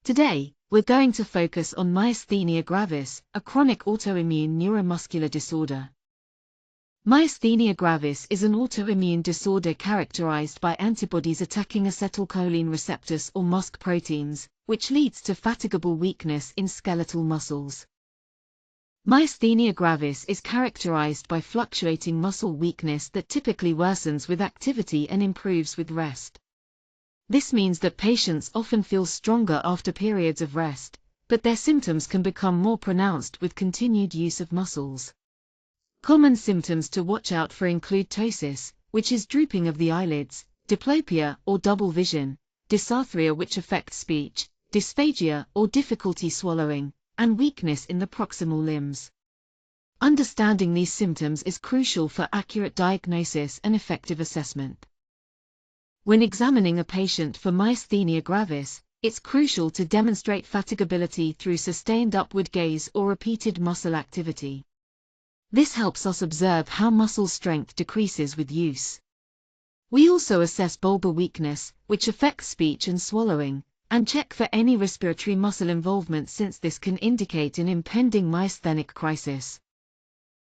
Today, we're going to focus on myasthenia gravis, a chronic autoimmune neuromuscular disorder. Myasthenia gravis is an autoimmune disorder characterized by antibodies attacking acetylcholine receptors or MuSK proteins, which leads to fatigable weakness in skeletal muscles. Myasthenia gravis is characterized by fluctuating muscle weakness that typically worsens with activity and improves with rest. This means that patients often feel stronger after periods of rest, but their symptoms can become more pronounced with continued use of muscles. Common symptoms to watch out for include ptosis, which is drooping of the eyelids, diplopia or double vision, dysarthria which affects speech, dysphagia or difficulty swallowing, and weakness in the proximal limbs. Understanding these symptoms is crucial for accurate diagnosis and effective assessment. When examining a patient for myasthenia gravis, it's crucial to demonstrate fatigability through sustained upward gaze or repeated muscle activity. This helps us observe how muscle strength decreases with use. We also assess bulbar weakness, which affects speech and swallowing, and check for any respiratory muscle involvement since this can indicate an impending myasthenic crisis.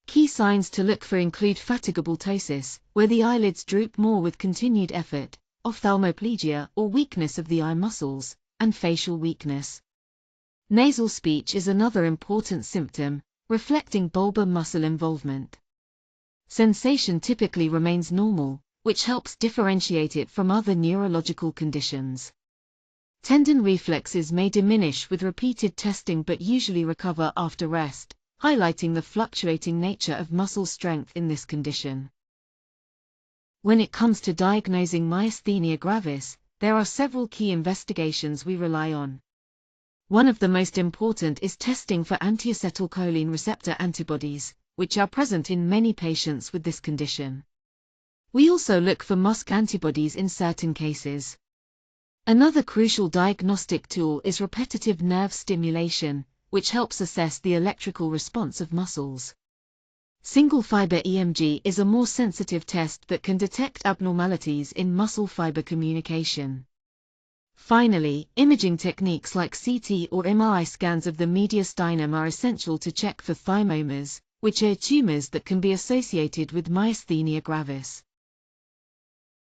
Key signs to look for include fatigable ptosis, where the eyelids droop more with continued effort, ophthalmoplegia or weakness of the eye muscles, and facial weakness. Nasal speech is another important symptom, reflecting bulbar muscle involvement. Sensation typically remains normal, which helps differentiate it from other neurological conditions. Tendon reflexes may diminish with repeated testing but usually recover after rest, highlighting the fluctuating nature of muscle strength in this condition. When it comes to diagnosing myasthenia gravis, there are several key investigations we rely on. One of the most important is testing for anti-acetylcholine receptor antibodies, which are present in many patients with this condition. We also look for MuSK antibodies in certain cases. Another crucial diagnostic tool is repetitive nerve stimulation, which helps assess the electrical response of muscles. Single-fiber EMG is a more sensitive test that can detect abnormalities in muscle fiber communication. Finally, imaging techniques like CT or MRI scans of the mediastinum are essential to check for thymomas, which are tumors that can be associated with myasthenia gravis.